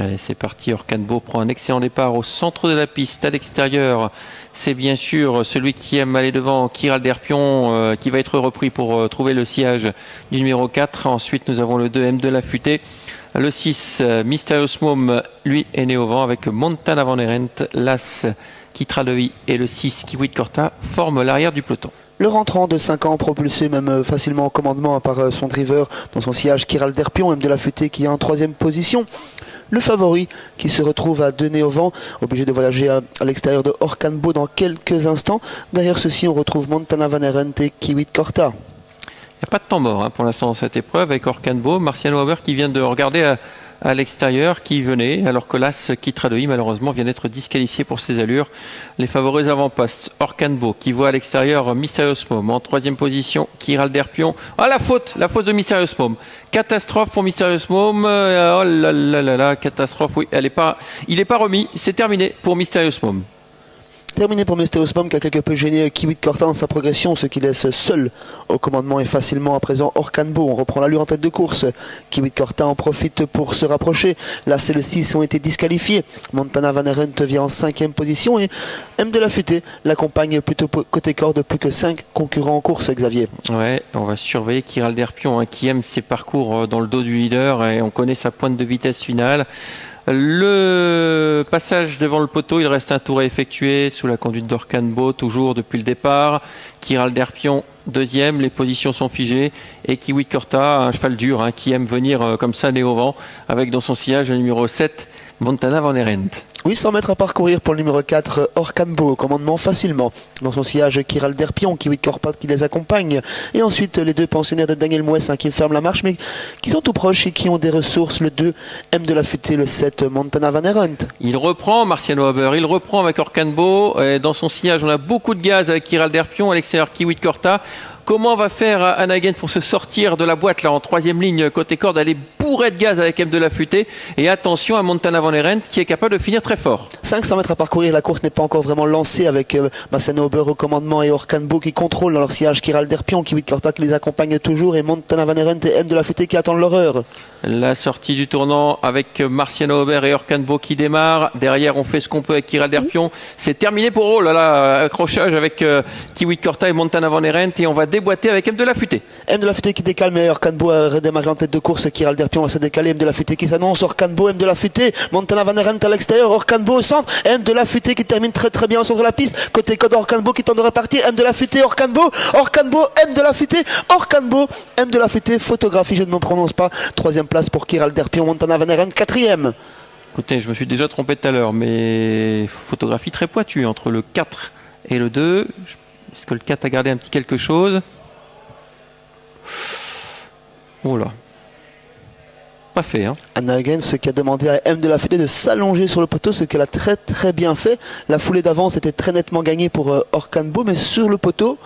Allez, c'est parti. Orkanbo prend un excellent départ au centre de la piste. À l'extérieur, c'est bien sûr celui qui aime aller devant, Kiral Derpion, qui va être repris pour trouver le sillage du numéro 4. Ensuite, nous avons le 2 M de la Futée. Le 6, Mysterious Mom, lui est né au vent avec Montana Van Erent. L'As, Kitradovi et le 6, Kiwit Korta forment l'arrière du peloton. Le rentrant de 5 ans, propulsé même facilement au commandement par son driver dans son sillage Kiral Derpion, M de la Futée qui est en 3e position. Le favori qui se retrouve à 2 nez au vent, obligé de voyager à l'extérieur de Orkanbo dans quelques instants. Derrière ceci, on retrouve Montana Van Erent et Kiwit Korta. Il n'y a pas de temps mort pour l'instant dans cette épreuve avec Orkanbo. Marciano Haber qui vient de regarder à l'extérieur, qui venait, alors que l'As Kitradovi malheureusement vient d'être disqualifié pour ses allures. Les favoris avant-postes, Orkanbo qui voit à l'extérieur Mysterious Mom. En 3e position, Kiral Derpion. Ah, la faute de Mysterious Mom. Catastrophe pour Mysterious Mom. Oh là là là là, catastrophe. Oui, il n'est pas remis. C'est terminé pour Mysterious Mom. Terminé pour Mysterious Mom qui a quelque peu gêné Kiwit Korta dans sa progression, ce qui laisse seul au commandement et facilement à présent Orkanbo. On reprend l'allure en tête de course. Kiwit Korta en profite pour se rapprocher. Là, c'est le 6 ont été disqualifiés. Montana Van Erent vient en 5e position et M de la Futée l'accompagne plutôt côté corde. Plus que 5 concurrents en course, Xavier. Ouais, on va surveiller Kiral Derpion qui aime ses parcours dans le dos du leader et on connaît sa pointe de vitesse finale. Le passage devant le poteau, il reste un tour à effectuer sous la conduite d'Orkanbo, toujours depuis le départ. Kiral Derpion, 2e, les positions sont figées. Et Kiwit Korta, un cheval dur qui aime venir comme ça, nez au vent, avec dans son sillage le numéro 7, Montana Van Erent. 800 mètres à parcourir pour le numéro 4, Orkanbo, au commandement facilement. Dans son sillage, Kiral Derpion, Kiwit Korta qui les accompagne. Et ensuite, les 2 pensionnaires de Daniel Mouès qui ferment la marche, mais qui sont tout proches et qui ont des ressources. Le 2, M de la Futée, le 7, Montana Van Erent. Il reprend, Marciano Haber, il reprend avec Orkanbo. Dans son sillage, on a beaucoup de gaz avec Kiral Derpion, à l'extérieur Kiwit Korta. Comment va faire Anagen pour se sortir de la boîte là en 3e ligne côté corde? Elle est bourrée de gaz avec M de la Futée. Et attention à Montana Van Erent qui est capable de finir très fort. 500 mètres à parcourir, la course n'est pas encore vraiment lancée avec Marciano Haber au commandement et Orkanbo qui contrôle dans leur sillage Kiral Derpion, Kiwit Korta qui les accompagne toujours et Montana Van Erent et M de la Futée qui attendent leur heure. La sortie du tournant avec Marciano Haber et Orkanbo qui démarre. Derrière, on fait ce qu'on peut avec Kiral Derpion. C'est terminé pour accrochage avec Kiwit Korta et Montana Van Erent et on va déboîter avec M de la Futée. M de la Futée qui décale, mais Orkanbo a redémarré en tête de course. Kiral Derpion va se décaler. M de la Futée qui s'annonce. Orkanbo, M de la Futée. Montana Van Erent à l'extérieur. Orkanbo au centre. M de la Futée qui termine très très bien au centre de la piste. Côté code, Orkanbo qui tente de repartir. M de la Futée, Orkanbo. Orkanbo, M de la Futée. Orkanbo, M de la Futée. Photographie, je ne m'en prononce pas. 3e place pour Kiral Derpion. Montana Van Erent, 4e. Écoutez, je me suis déjà trompé tout à l'heure, mais photographie très pointue entre le 4 et le 2. Est-ce que le 4 a gardé un petit quelque chose? Oh là. Pas fait, Anna Huygens qui a demandé à M de la Futée de s'allonger sur le poteau, ce qu'elle a très très bien fait. La foulée d'avance était très nettement gagnée pour Orkanbo, mais sur le poteau,